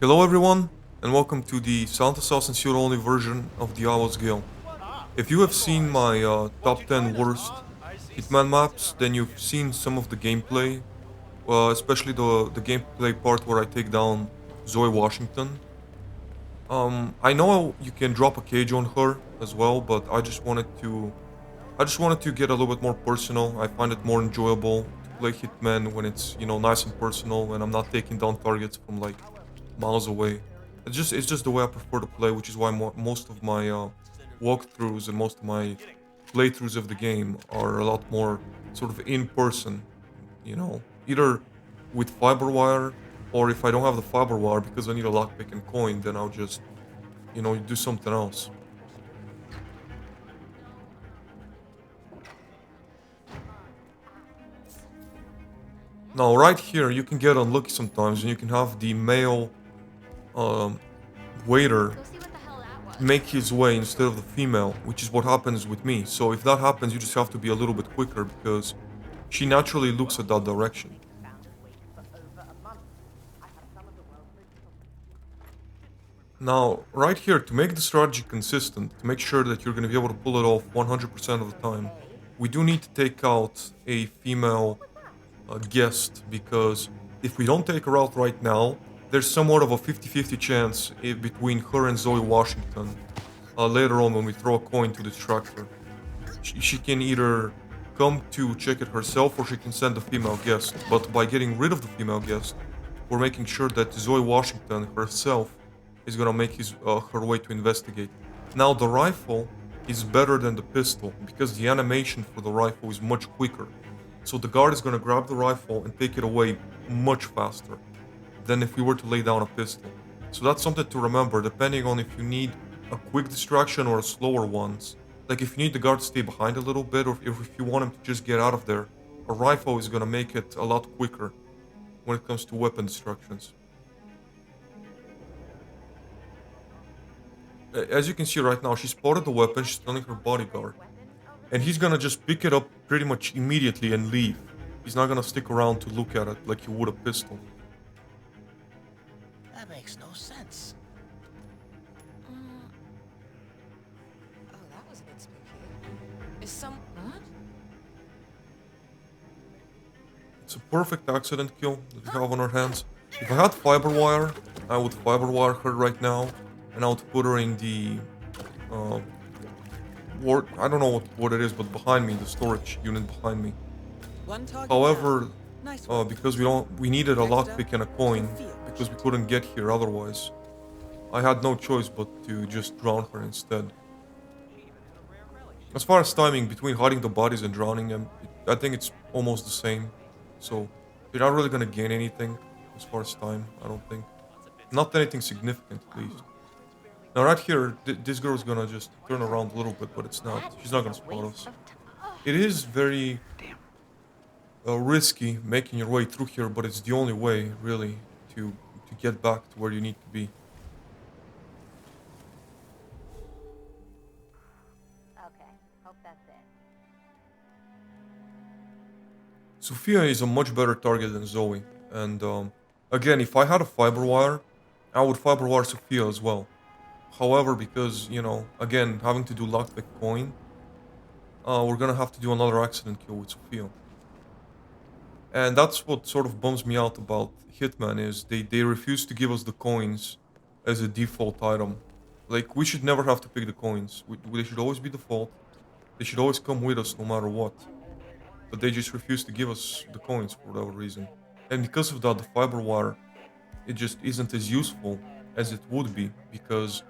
Hello everyone, and welcome to the Silent Assassin Suit only version of the Sgail. If you have seen my top 10 worst Hitman maps, then you've seen some of the gameplay, especially the gameplay part where I take down Zoe Washington. I know you can drop a cage on her as well, but I just wanted to get a little bit more personal. I find it more enjoyable to play Hitman when it's, nice and personal and I'm not taking down targets from like miles away. It's just the way I prefer to play, which is why most of my walkthroughs and most of my playthroughs of the game are a lot more sort of in person. Either with fiberwire, or if I don't have the fiberwire because I need a lockpick and coin, then I'll just do something else. Now, right here, you can get unlucky sometimes, and you can have the male um, waiter Go see what the hell that was. make his way instead of the female, which is what happens with me. So if that happens, you just have to be a little bit quicker because she naturally looks at that direction. Now, right here, to make the strategy consistent, to make sure that you're going to be able to pull it off 100% of the time, we do need to take out a female guest, because if we don't take her out right now, there's somewhat of a 50-50 chance between her and Zoe Washington later on when we throw a coin to distract her. She can either come to check it herself or she can send a female guest. But by getting rid of the female guest, we're making sure that Zoe Washington herself is gonna make her way to investigate. Now the rifle is better than the pistol because the animation for the rifle is much quicker. So the guard is gonna grab the rifle and take it away much faster than if we were to lay down a pistol. So that's something to remember depending on if you need a quick distraction or a slower ones. Like if you need the guard to stay behind a little bit, or if you want him to just get out of there, a rifle is gonna make it a lot quicker when it comes to weapon distractions. As you can see right now, she spotted the weapon, she's telling her bodyguard. And he's gonna just pick it up pretty much immediately and leave. He's not gonna stick around to look at it like he would a pistol. That makes no sense. Oh, that was a bit spooky. Is some what? It's a perfect accident kill that we have on our hands. If I had fiberwire, I would fiberwire her right now, and I would put her in the uh, I don't know what it is, but behind me, the storage unit behind me. One target However, down. Nice one. because we needed a Next up, lockpick and a coin the field. because we couldn't get here otherwise, I had no choice but to just drown her instead. As far as timing between hiding the bodies and drowning them, I think it's almost the same. So you're not really gonna gain anything as far as time, I don't think. Not anything significant, at least. Now right here, this girl's gonna just turn around a little bit, but it's not. She's not gonna spot us. It is very risky making your way through here, but it's the only way, really, to get back to where you need to be. Okay, hope that's it. Sophia is a much better target than Zoe, and again, if I had a fiber wire, I would fiber wire Sophia as well. However, because again, having to do lockpick coin, we're gonna have to do another accident kill with Sophia. And that's what sort of bums me out about Hitman is they refuse to give us the coins as a default item. Like, we should never have to pick the coins. They should always be default. They should always come with us no matter what. But they just refuse to give us the coins for whatever reason. And because of that, the fiber wire, it just isn't as useful as it would be, because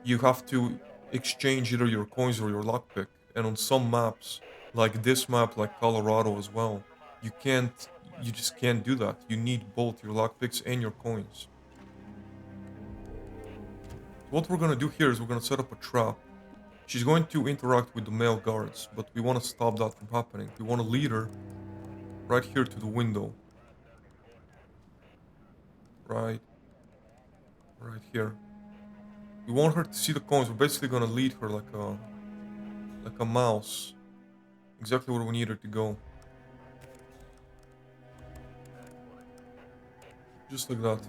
you have to exchange either your coins or your lockpick. And on some maps, like this map, like Colorado as well, you can't, you just can't do that. You need both your lockpicks and your coins. What we're gonna do here is we're gonna set up a trap. She's going to interact with the male guards, but we want to stop that from happening. We want to lead her right here to the window. Right here. We want her to see the coins. We're basically gonna lead her like a mouse. Exactly where we need her to go. Just like that.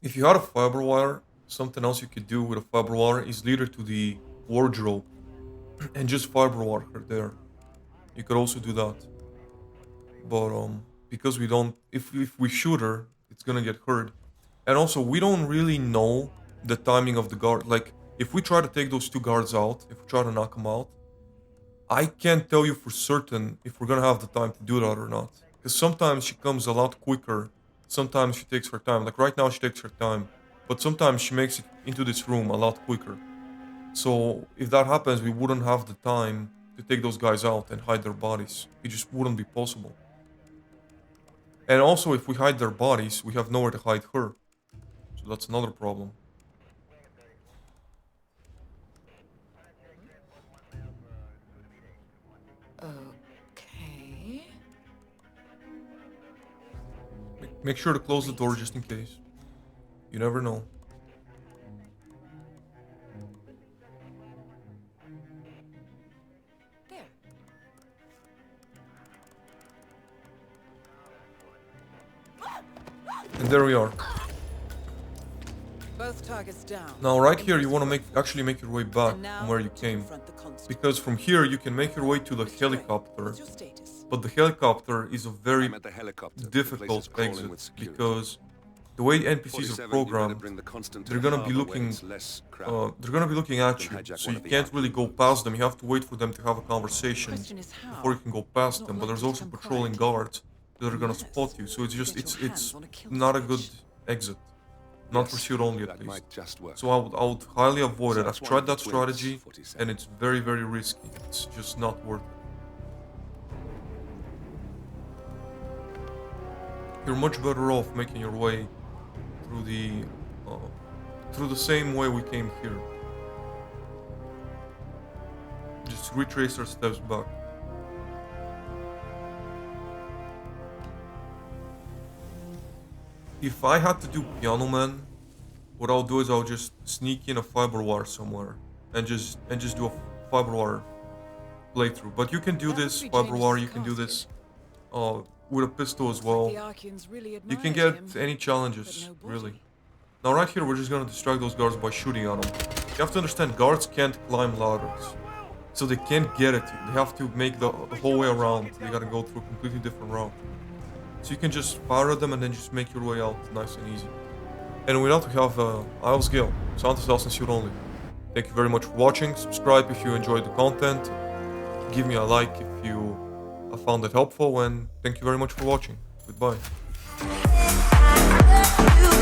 If you had a fiber wire, something else you could do with a fiber wire is lead her to the wardrobe and just fiber wire her there. You could also do that. But because we don't if we shoot her, it's gonna get hurt. And also we don't really know the timing of the guard. Like if we try to take those two guards out, if we try to knock them out, I can't tell you for certain if we're gonna have the time to do that or not. Because sometimes she comes a lot quicker. Sometimes she takes her time. Like right now she takes her time. But sometimes she makes it into this room a lot quicker. So if that happens, we wouldn't have the time to take those guys out and hide their bodies. It just wouldn't be possible. And also, if we hide their bodies, we have nowhere to hide her. So that's another problem. Okay. Make sure to close the door just in case. You never know. There. And there we are. Both targets down. Now, right here, you want to actually make your way back And now from where you to came. confront the constable. Because from here, you can make your way to the Mr. Gray, helicopter. what's your status? But the helicopter is a very I'm at the helicopter. The difficult place is crawling with exit. security. Because the way NPCs 47, are you better programmed, bring the constant to they're the gonna be harbour looking where it's less crowded. they're gonna be looking at Then you, hijack so one you of the can't really go outposts. past them. You have to wait for them to have a conversation Question is how? before you can go past Not them. But there's likely also to come patrolling quiet. guards that are gonna Unless spot you. So it's you just get your it's hands on a kill not a good switch. exit. Not Yes, for shoot only at that least. might just work. So I would highly avoid So it. that's I've one tried of the that twins, strategy 47. and it's very, very risky. It's just not worth it. You're much better off making your way through the same way we came here. Just retrace our steps back. If I had to do Piano Man, what I'll do is I'll just sneak in a fiber wire somewhere and just do a fiber wire playthrough. But you can do That this would be fiber James's wire. You can do casket. this with a pistol as Looks like well. the Archeans really You can admired get him, any challenges, but no really. body. Now right here, we're just gonna distract those guards by shooting at them. You have to understand, guards can't climb ladders. So they can't get at you. They have to make the whole way around. They gotta go through a completely different route. So you can just fire at them and then just make your way out nice and easy. And with that, we have I was Sgail, Sound Assassin Suit Only. Thank you very much for watching. Subscribe if you enjoyed the content. Give me a like if you found it helpful. And thank you very much for watching. Goodbye. You